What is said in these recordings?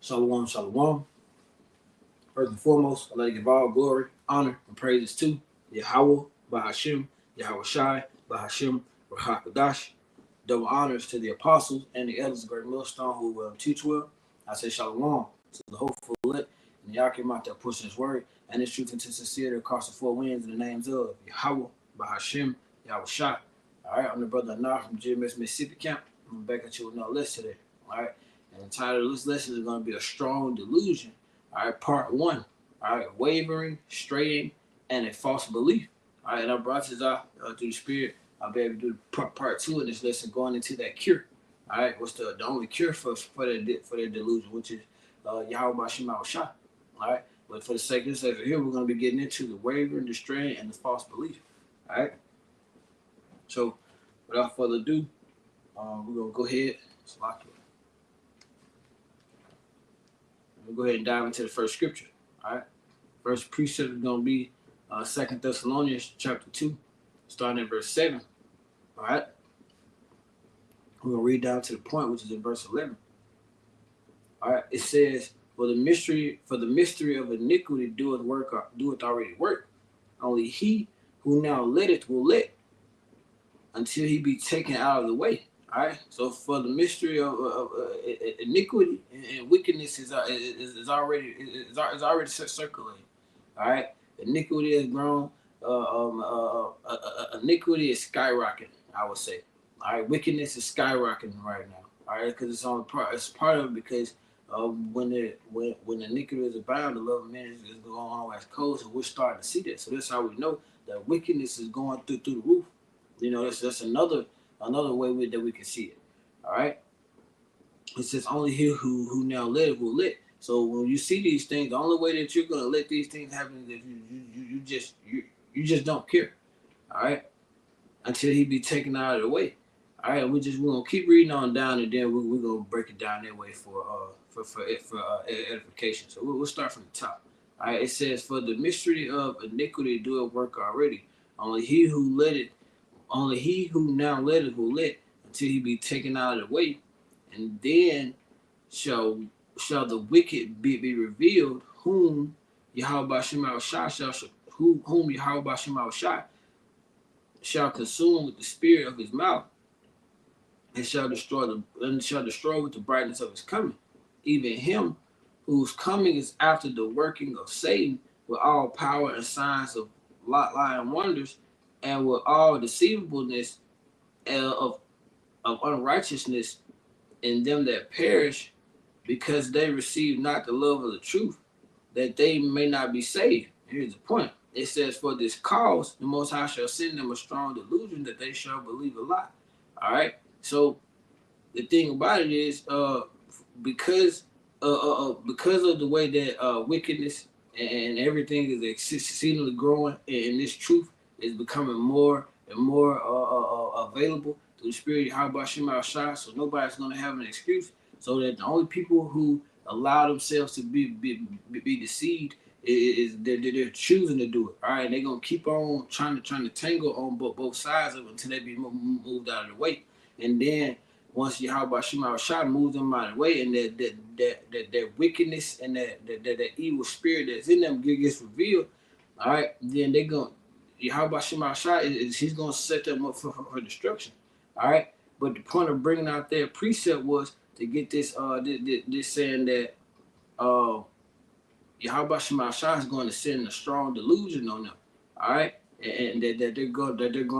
Shalom, shalom. First and foremost, I'd like to give all glory, honor, and praises to Yahweh, Bahashim, Yahweh Shai, Bahashim, Rahakadash. Double honors to the apostles and the elders of Great Millstone who will teach well. I say shalom to the hopeful elect and the Yakim out there pushing his word and his truth into sincerity across the four winds in the names of Yahweh, Bahashim, Yahweh Shai. All right, I'm the brother Anar from GMS Mississippi Camp. I'm back at you with another lesson today. All right, and the title of this lesson is going to be a strong delusion. All right, part one. All right, wavering, straying, and a false belief. All right, and I brought this out through the Spirit. I'll be able to do part two of this lesson, going into that cure. All right, what's the only cure for their delusion, which is Yahweh Bashim Al Shah. All right, but for the sake of this lesson here, we're going to be getting into the wavering, the straying, and the false belief. All right. So, without further ado, we're going to go ahead. We'll go ahead and dive into the first scripture. All right. First precept is going to be 2 Thessalonians chapter 2, starting at verse 7. All right. We're going to read down to the point, which is in verse 11. All right. It says, For the mystery of iniquity doeth already work. Only he who now letteth will let, until he be taken out of the way. All right. So for the mystery of iniquity and wickedness is already circulating. All right. Iniquity has grown. Iniquity is skyrocketing, I would say. All right. Wickedness is skyrocketing right now. All right, because it's on part. It's part of it because when iniquity is abound, the love of men is going on as cold. So we're starting to see that. So that's how we know that wickedness is going through the roof. You know, that's another way that we can see it. All right. It says only he who now let will let. So when you see these things, the only way that you're gonna let these things happen is if you just don't care. All right. Until he be taken out of the way. All right. We're gonna keep reading on down, and then we're gonna break it down that way for edification. So we'll start from the top. All right. It says, for the mystery of iniquity doeth work already. Only he who now letteth will let, until he be taken out of the way, and then shall the wicked be revealed, whom Yahweh Bashim Al Shah shall consume with the spirit of his mouth, and shall destroy with the brightness of his coming, even him whose coming is after the working of Satan with all power and signs of lying wonders, and with all deceivableness of unrighteousness in them that perish, because they receive not the love of the truth, that they may not be saved. Here's the point. It says, for this cause, the Most High shall send them a strong delusion, that they shall believe a lie. All right. So the thing about it is, because of the way that wickedness and everything is exceedingly growing, and this truth is becoming more and more available through the Spirit of Yahweh Shema Shah, so nobody's going to have an excuse. So that the only people who allow themselves to be deceived is they're choosing to do it. All right, and they're going to keep on trying to tangle on both sides of it until they be moved out of the way. And then once Yahweh Shema Shah moves them out of the way, and that wickedness and that evil spirit that's in them gets revealed, all right, then they're going to, Yahweh Shema Shah he's going to set them up for destruction. All right. But the point of bringing out that precept was to get this this saying that Yahweh Shema Shah is going to send a strong delusion on them. All right. And that they're going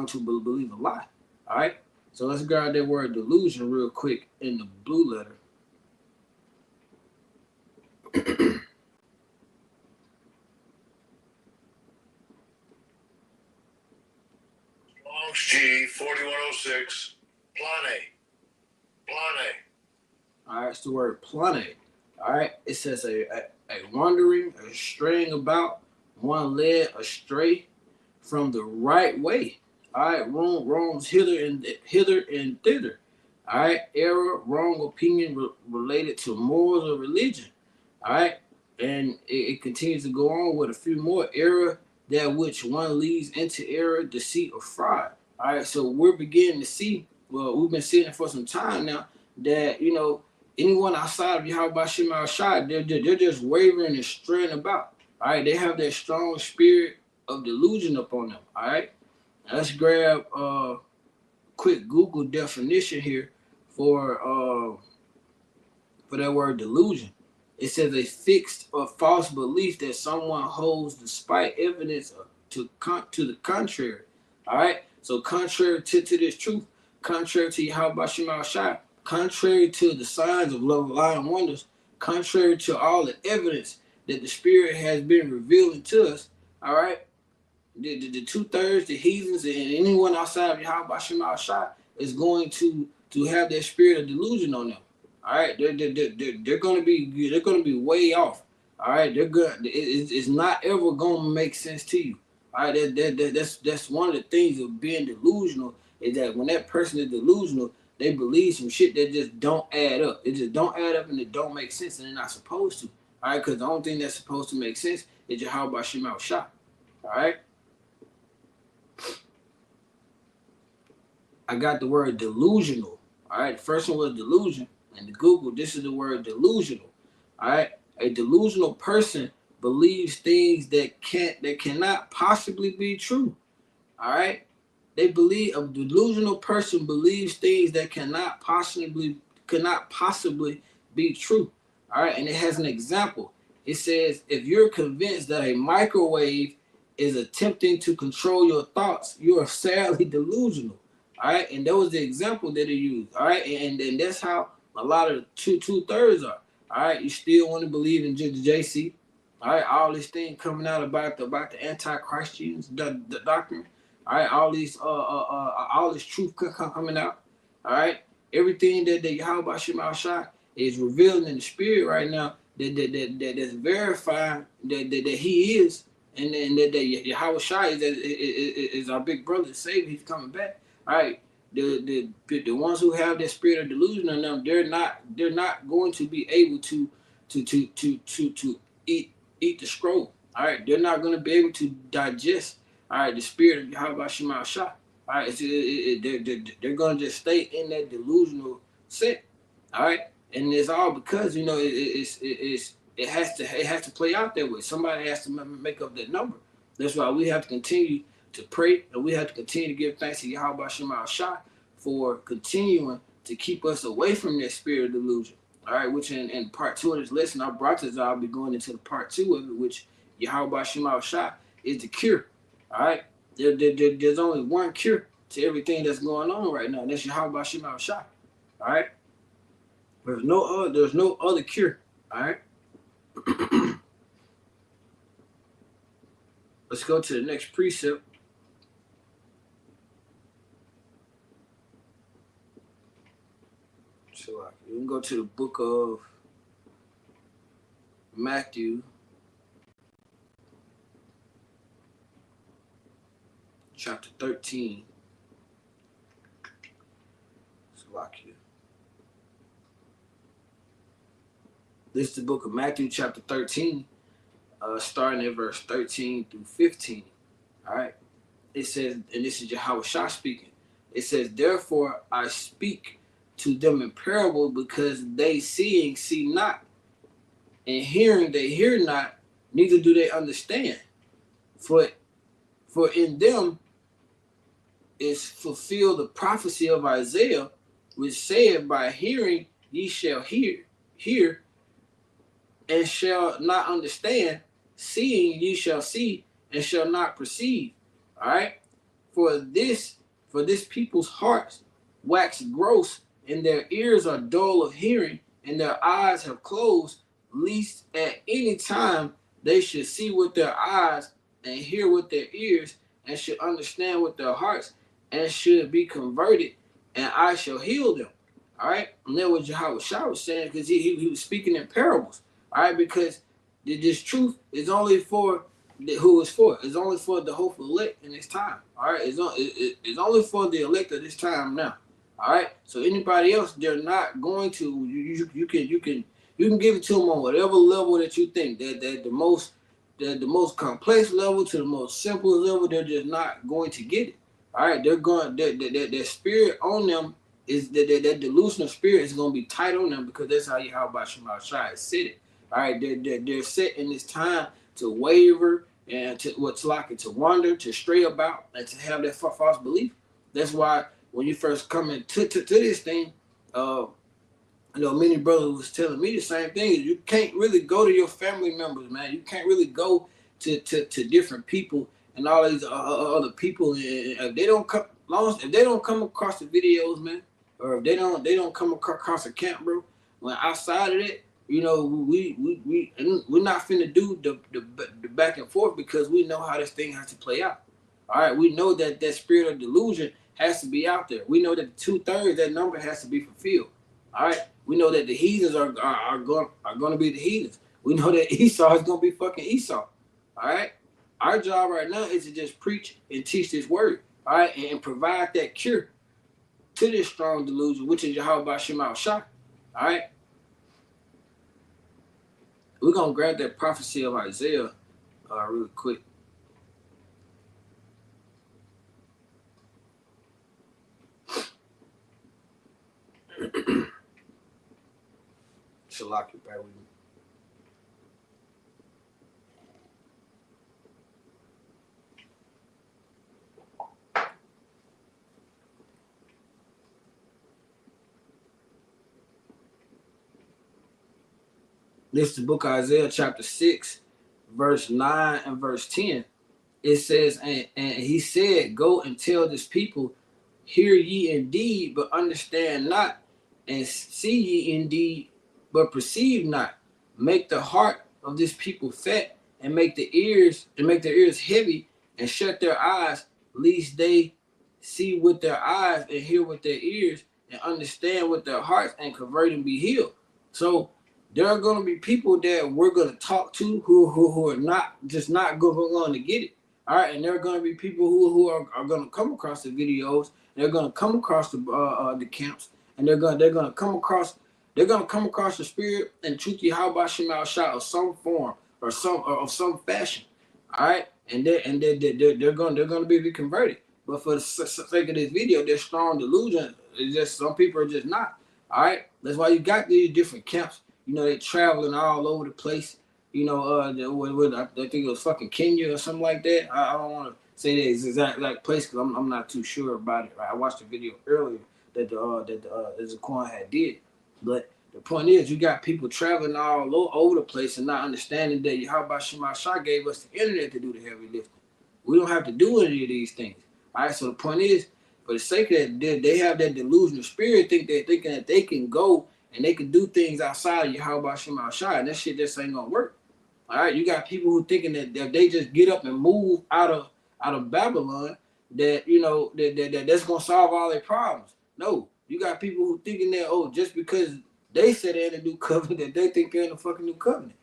to believe a lie. All right. So let's grab that word delusion real quick in the blue letter. G 4106 plane. All right, it's the word plane. All right, it says a wandering, a straying about, one led astray from the right way. All right, roams hither and thither. All right, error, wrong opinion related to morals or religion. All right, and it continues to go on with a few more. Error, that which one leads into error, deceit, or fraud. All right, so we're beginning to see, well, we've been seeing it for some time now, that, you know, Anyone outside of Yahweh Shema Shai, they're just wavering and straying about. All right, they have that strong spirit of delusion upon them. All right, now let's grab a quick Google definition here for that word delusion. It says a fixed or false belief that someone holds despite evidence to the contrary. All right, so contrary to this truth, contrary to Yahweh Shema Shai, contrary to the signs of love, light, and wonders, contrary to all the evidence that the Spirit has been revealing to us. All right, the 2/3, the heathens, and anyone outside of Yahweh Shema Shai is going to have that spirit of delusion on them. All right, they're gonna be way off. All right, they're good. It's not ever gonna make sense to you. All right, that's one of the things of being delusional is that when that person is delusional, they believe some shit that just don't add up. It just don't add up and it don't make sense, and they're not supposed to. All right, because the only thing that's supposed to make sense is Yahweh Shema Shai. All right. I got the word delusional. All right, the first one was delusion, and the Google, this is the word delusional. All right, a delusional person believes things that cannot possibly be true. All right, they believe a delusional person believes things that cannot possibly be true. All right, and it has an example. It says if you're convinced that a microwave is attempting to control your thoughts, you are sadly delusional. All right, and that was the example that he used. All right, and that's how a lot of the 2/3 are. All right, you still want to believe in the JC. All right, all this thing coming out about the anti-Christians, the doctrine. All right, all this truth coming out. All right, everything that Yahweh Shema Shai is revealing in the spirit right now that's verifying that he is, and that Yahweh Shai is our big brother, Savior. He's coming back. All right, the ones who have that spirit of delusion on them, they're not going to be able to eat the scroll. All right, they're not going to be able to digest. All right, the spirit of Yahweh Shema Shai. All right, they're going to just stay in that delusional set. All right, and it's all because it has to play out that way. Somebody has to make up that number. That's why we have to continue to pray, and we have to continue to give thanks to Yahweh Shema Shai for continuing to keep us away from that spirit of delusion. All right, which in part 2 of this lesson, I brought this. I'll be going into the part 2 of it, which Yahweh Shema Shai is the cure. All right, there's only one cure to everything that's going on right now. And that's Yahweh Shema Shai. All right, there's no other cure. All right. Let's go to the next precept. So we can go to the book of Matthew, chapter 13. This is the book of Matthew, chapter 13, starting at verse 13 through 15. All right. It says, and this is Yahweh Shai speaking. It says, therefore I speak to them in parable, because they seeing see not, and hearing they hear not, neither do they understand. For in them is fulfilled the prophecy of Isaiah, which said, by hearing ye shall hear, and shall not understand, seeing ye shall see, and shall not perceive. All right? For this people's hearts wax gross, and their ears are dull of hearing, and their eyes have closed, lest at any time they should see with their eyes, and hear with their ears, and should understand with their hearts, and should be converted, and I shall heal them. All right? And that was Yahweh Shai was saying, because he was speaking in parables. All right? Because this truth is only for who it's for. It's only for the hopeful elect in this time. All right? It's only for the elect of this time now. All right? So anybody else, they're not going to, you can give it to them on whatever level that you think. That the most complex level to the most simple level, they're just not going to get it. All right, they're going. Their spirit on them is that delusional spirit is going to be tight on them, because that's how Yahweh Shema Shai is sitting. All right, they're set in this time to waver and to what's like it, to wander, to stray about, and to have that false belief. That's why when you first come into to this thing, many brothers was telling me the same thing. You can't really go to your family members, man. You can't really go to different people and all these other people. And if they don't come, if they don't come across the videos, man, or if they don't come across a camp, bro. When outside of it, we're not finna do the back and forth, because we know how this thing has to play out. All right, we know that spirit of delusion has to be out there. We know that 2/3 that number has to be fulfilled. All right, we know that the heathens are going to be the heathens. We know that Esau is going to be fucking Esau. All right, our job right now is to just preach and teach this word. All right, and provide that cure to this strong delusion, which is Yahweh Shema Shai. All right, we're gonna grab that prophecy of Isaiah really quick. Shalaki, bear with me. This is the book of Isaiah, chapter 6, verse 9 and verse 10. It says, and he said, go and tell this people, hear ye indeed, but understand not, and see ye indeed, but perceive not. Make the heart of this people fat, and make their ears heavy, and shut their eyes, lest they see with their eyes and hear with their ears, and understand with their hearts, and convert and be healed. So there are going to be people that we're going to talk to who are not going to get it. All right, and there are going to be people who are going to come across the videos. They're going to come across the camps, and they're going to come across the spirit and truth Yahweh Shema Shai of some form or some fashion. All right, and they're going to be converted. But for the sake of this video, their strong delusion is just some people are just not. All right, that's why you got these different camps. They're traveling all over the place. I think it was fucking Kenya or something like that. I don't want to say the exact place, because I'm not too sure about it. Right? I watched the video earlier that the Zaquan had did, but the point is, you got people traveling all over the place and not understanding that Yahweh Shema Shai gave us the internet to do the heavy lifting. We don't have to do any of these things. All right. So the point is, for the sake of that, they have that delusional spirit, thinking that they can go and they can do things outside of Yahweh Shema Shai, and that shit just ain't gonna work. All right, you got people who thinking that if they just get up and move out of Babylon, that's gonna solve all their problems. No, you got people who thinking that just because they said they're in the new covenant, that they think they're in the fucking new covenant.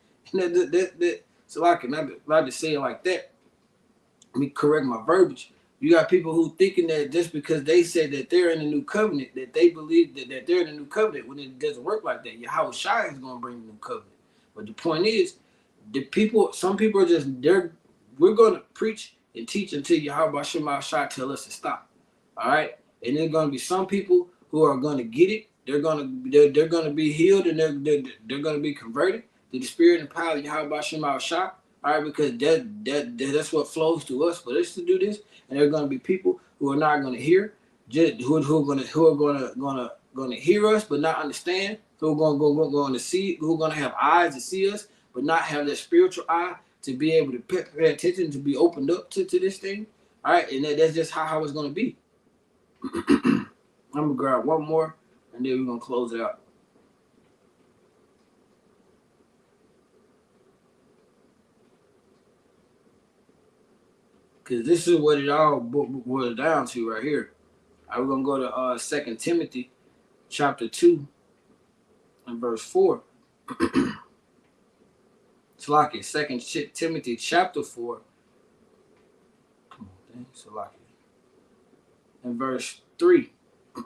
So I can not to say it like that. Let me correct my verbiage. You got people who thinking that just because they said that they're in the new covenant, that they believe that they're in the new covenant, when it doesn't work like that. Yahweh Shai is gonna bring the new covenant. But the point is, some people are just there. We're going to preach and teach until Yahweh Shema Shai tell us to stop. All right, and there's going to be some people who are going to get it. They're going to be healed, and they're going to be converted to the spirit and power of Yahweh Shema Shai. All right, because that's what flows to us for us to do this. And there are going to be people who are not going to hear, who are going to hear us but not understand. Who are going to see, who are going to have eyes to see us, but not have that spiritual eye to be able to pay attention, to be opened up to this thing. All right, and that's just how it's going to be. I'm going to grab one more, and then we're going to close it out. Because this is what it all boils down to right here. All right, we're going to go to 2 Timothy chapter 2 and verse 4. Salaki, 2 Timothy chapter 4. Come on, Salaki. And verse 3.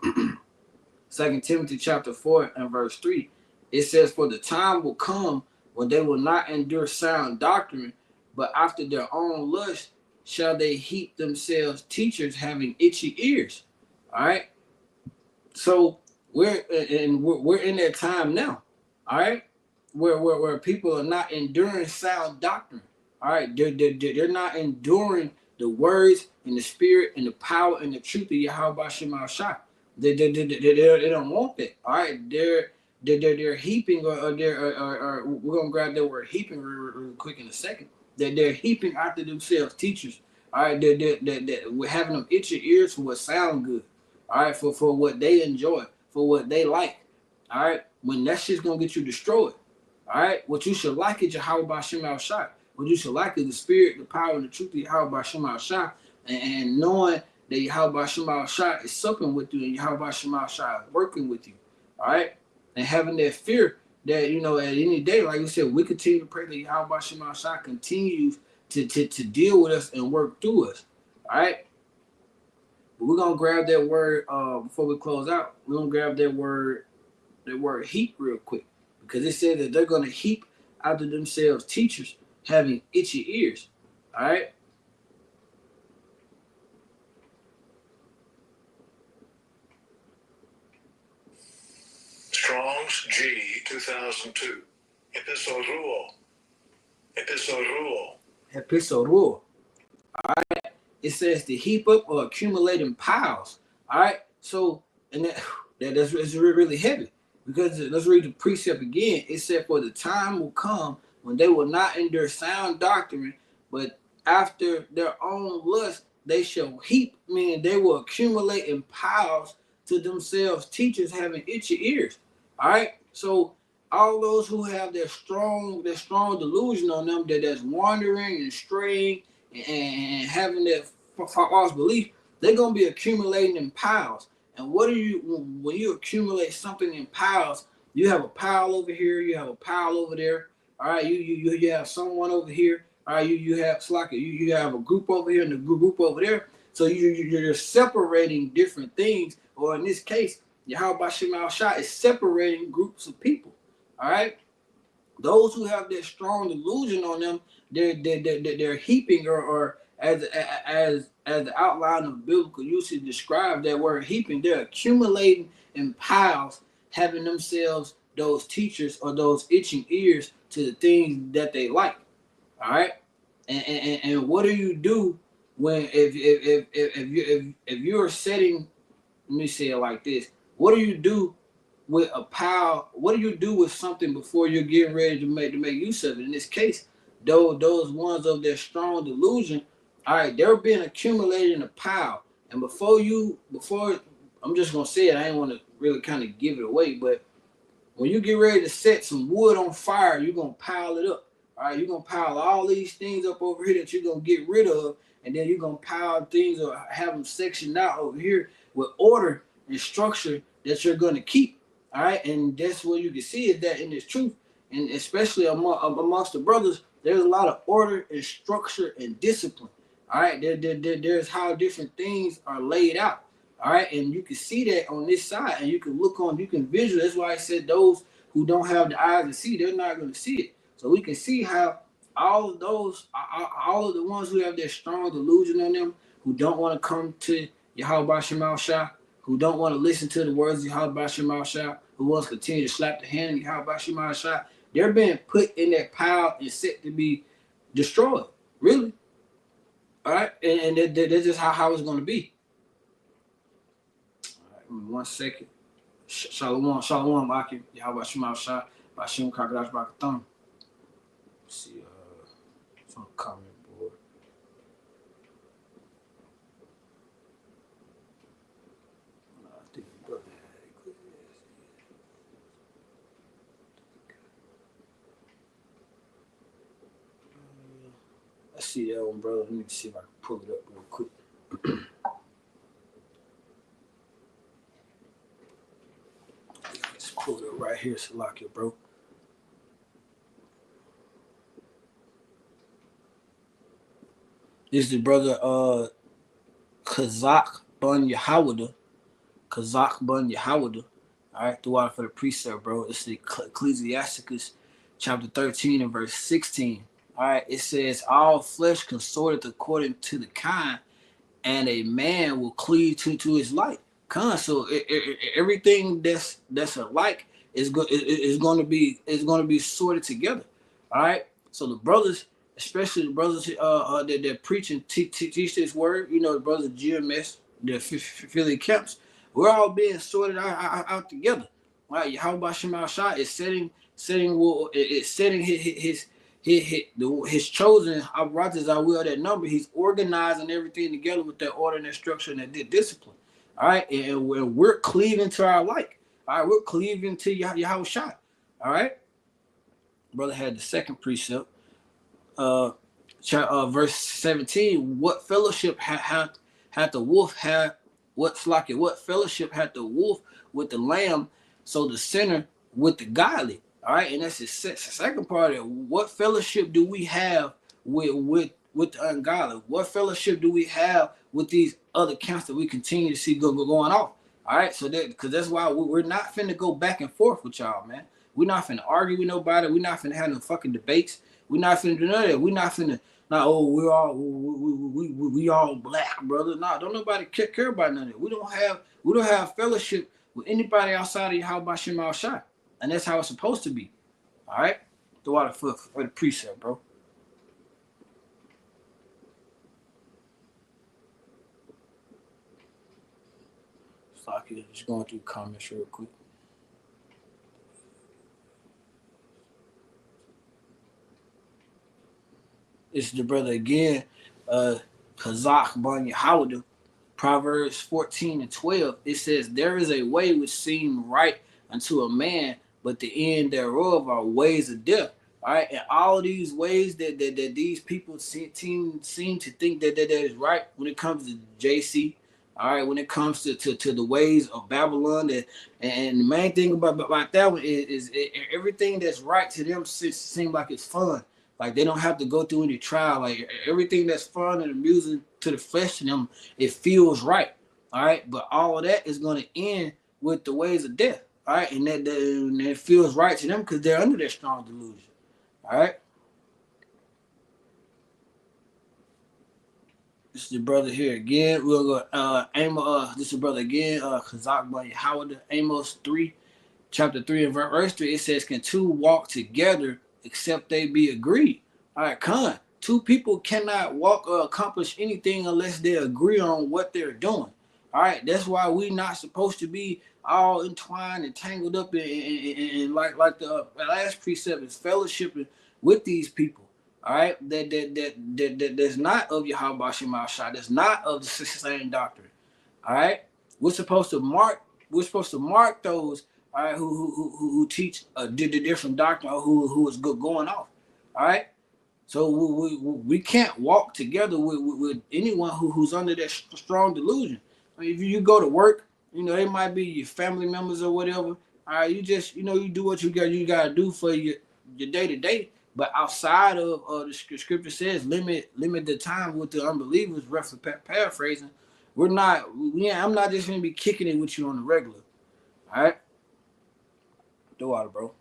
2 Timothy chapter 4 and verse 3. It says, for the time will come when they will not endure sound doctrine, but after their own lust shall they heap themselves teachers having itchy ears. All right. So we're in that time now, all right, where people are not enduring sound doctrine, all right. They're not enduring the words and the spirit and the power and the truth of Yahweh Shema Shah. They don't want that, all right. They're heaping or or we're gonna grab that word heaping real quick in a second. That they're heaping after themselves teachers, all right. We're having them itch your ears for what sound good, all right, for what they enjoy, for what they like, all right, when that shit's gonna get you destroyed, all right, what you should like is Yahweh Bashim Al Shah. What you should like is the spirit, the power, and the truth of Yahweh Bashim Al Shah, and knowing that Yahweh Bashim Al Shah is supping with you and Yahweh Bashim Al Shah is working with you, all right, and having that fear that, you know, at any day, like you said, we continue to pray that Yahweh Bashim Al Shah continues to deal with us and work through us, all right. But we're gonna grab that word before we close out. We're gonna grab that word heap real quick, because it says that they're gonna heap after themselves teachers having itchy ears. All right. Strong's G 2002. Episoruo. Episoruo. It says to heap up or accumulate in piles. All right. So, and that's really heavy, because let's read the precept again. It said, "For the time will come when they will not endure sound doctrine, but after their own lust they shall heap," meaning they will accumulate in piles to themselves teachers having itchy ears. All right. So all those who have their strong delusion on them, that's wandering and straying and having that false belief, they're gonna be accumulating in piles. And what do you, when you accumulate something in piles? You have a pile over here, you have a pile over there. All right, you have someone over here. All right, you have Slacker. You have a group over here and a group over there. So you're separating different things, or in this case, Yahweh Shemal Shah is separating groups of people. All right. Those who have this strong delusion on them, they're heaping, or as the outline of biblical usage describes that word heaping, they're accumulating in piles, having themselves those teachers or those itching ears to the things that they like. All right, and what do you do when if you're setting? Let me say it like this: what do you do with a pile? What do you do with something before you're getting ready to make use of it? In this case, those ones of their strong delusion, all right, they're being accumulated in a pile. And before I'm just gonna say it, I ain't want to really kind of give it away, but when you get ready to set some wood on fire, you're gonna pile it up. All right, you're gonna pile all these things up over here that you're gonna get rid of, and then you're gonna pile things or have them sectioned out over here with order and structure that you're gonna keep. All right, and that's what you can see is that in this truth, and especially amongst the brothers, there's a lot of order and structure and discipline. All right, there's how different things are laid out. All right, and you can see that on this side, and you can you can visualize. That's why I said those who don't have the eyes to see, they're not going to see it. So we can see how all of the ones who have their strong delusion on them, who don't want to come to Yahweh Shemal Shah, who don't want to listen to the words of Yahweh Shemal Shah, who wants to continue to slap the hand of Yahweh Shemal Shah, they're being put in that pile and set to be destroyed. Really. All right, and that's just how it's going to be. 1 second. Shalom, Maki. Yahweh Shemal Shah. Bashim Kakadash Bakatham. See, it's on the comment board. I think brother had it. I see that one, brother. Let me see if I can pull it up real quick. Just pull it up right here, Salakia, bro. This is the brother Kazak Bun Yahawada. All right, throughout for the precept, bro. It's the Ecclesiasticus chapter 13 and verse 16. All right, it says, all flesh consorteth according to the kind, and a man will cleave to his like. So everything that's alike is going to be sorted together. All right. So the brothers, especially the brothers that preach and teach this word, you know, the brothers GMS, the Philly camps, we're all being sorted out together. All right. How about Shemal Shah is setting his chosen operators I will that number. He's organizing everything together with that order and that structure and that discipline. All right, and we're cleaving to our like. All right, we're cleaving to Yahweh Shai. All right, brother had the second precept. Verse 17. What fellowship had the wolf had? What fellowship had the wolf with the lamb? So the sinner with the godly. All right, and that's the second part of it. What fellowship do we have with the ungodly? What fellowship do we have with these other camps that we continue to see going off? All right, so that because that's why we're not finna go back and forth with y'all, man. We're not finna argue with nobody. We're not finna have no fucking debates. We're not finna do none of that. We're not finna. Nah, oh, we all black, brother. Nah, don't nobody care about none of that. We don't have fellowship with anybody outside of Yahweh Shem Shai, and that's how it's supposed to be. All right, throw out for the precept, bro. So I can just going through comments real quick. This is the brother again, Kazakh Banya Howdah. Proverbs 14 and 12, it says, there is a way which seems right unto a man, but the end thereof are ways of death. All right, and all of these ways that these people seem to think that is right when it comes to JC. All right, when it comes to the ways of Babylon, and the main thing about that one is everything that's right to them seems like it's fun. Like they don't have to go through any trial. Like everything that's fun and amusing to the flesh to them, it feels right. All right. But all of that is going to end with the ways of death. All right. And that feels right to them because they're under that strong delusion. All right. This is the brother here again. We'll go Amos. This is the brother again. Kazak by Howard. Amos 3, chapter 3 and verse 3. It says, can two walk together except they be agreed? All right, Khan. Two people cannot walk or accomplish anything unless they agree on what they're doing. All right, that's why we not supposed to be all entwined and tangled up in like the last precept is fellowshipping with these people. All right, that's not of Yahweh Shema Shai. That's not of the same doctrine. All right, we're supposed to mark those. All right, who teach a different doctrine or who is good going off. All right. So we can't walk together with anyone who's under that strong delusion. I mean, if you go to work, you know, they might be your family members or whatever. All right, you just, you know, you do what you got to do for your day to day. But outside of the scripture says limit the time with the unbelievers, roughly paraphrasing. I'm not just going to be kicking it with you on the regular. All right? Throw out, bro.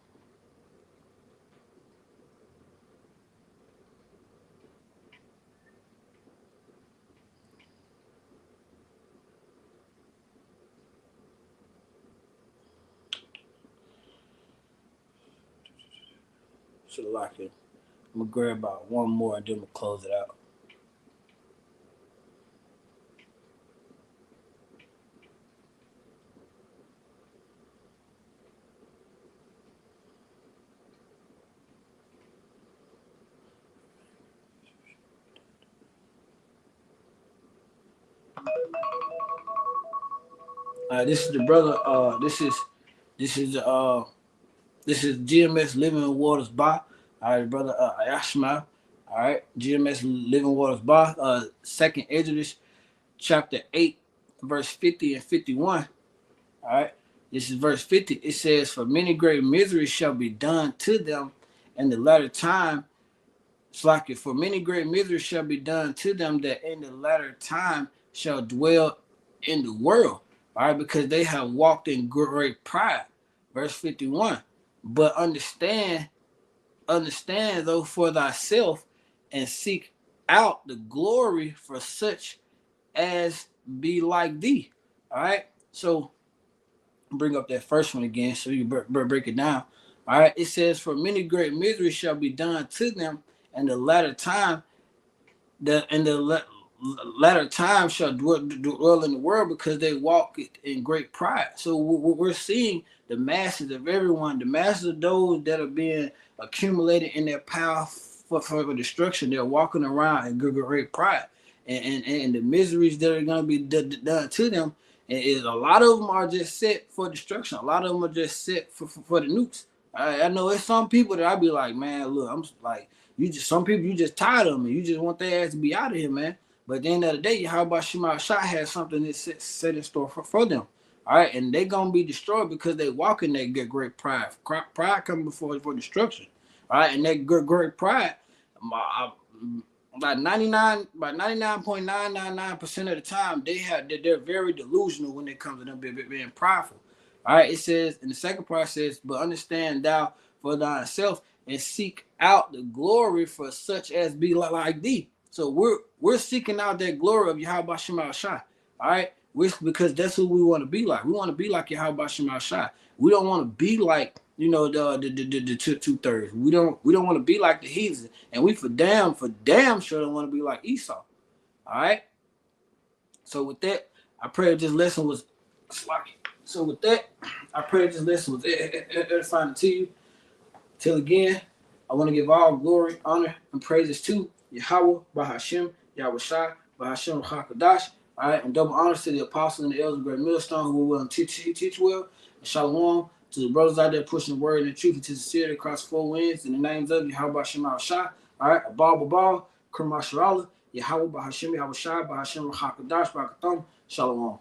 Should have locked it. I'm gonna grab about one more and then we'll close it out. This is the brother. This is GMS Living Waters Ba. All right, brother Ashma. All right, GMS Living Waters Ba. Second Exodus, chapter 8, verse 50 and 51. All right, this is verse 50. It says, "For many great miseries shall be done to them in the latter time." It's like it. For many great miseries shall be done to them that in the latter time shall dwell in the world. All right, because they have walked in great pride. Verse 51. But understand though for thyself and seek out the glory for such as be like thee. All right. So bring up that first one again so you break it down. All right, it says, "For many great miseries shall be done to them, and the latter time, latter time shall dwell in the world, because they walk in great pride." So we're seeing the masses of everyone, the masses of those that are being accumulated in their power for destruction. They're walking around in great pride, and the miseries that are going to be done to them. And is a lot of them are just set for destruction. A lot of them are just set for the nukes. I know it's some people that I be like, man, look, I'm like, you just, some people you just tired of them. You just want their ass to be out of here, man. But at the end of the day, how about Shema Shah has something that's set in store for them. All right, and they're gonna be destroyed because they walk in that great pride. Pride coming before for destruction. All right, and that great pride, about 99.999% of the time, they're very delusional when it comes to them being prideful. All right, it says in the second part, it says, "But understand thou for thyself, and seek out the glory for such as be like thee." So we're seeking out that glory of Yahweh Shema Shai. All right, because that's who we want to be like. We want to be like Yahweh Shema Shai. We don't want to be like, you know, the two-thirds. We don't want to be like the heathen, and we for damn sure don't want to be like Esau. All right. So with that, I pray that this lesson was sloppy. So with that, I pray that this lesson was edifying to you. Till again, I want to give all glory, honor, and praises to Yahweh, Bahashem, Yahweh Shai, Bahashem, Hakadash. All right, and double honors to the apostles and the elders of Great Millstone who will teach well. And shalom to the brothers out there pushing the word and the truth into sincerity across four winds. In the names of Yahweh Shema Shai. All right, Abal, Kermasharala, Yahweh, Bahashem, Yahweh Shai, Bahashem, Hakadash, Bakatham. Shalom.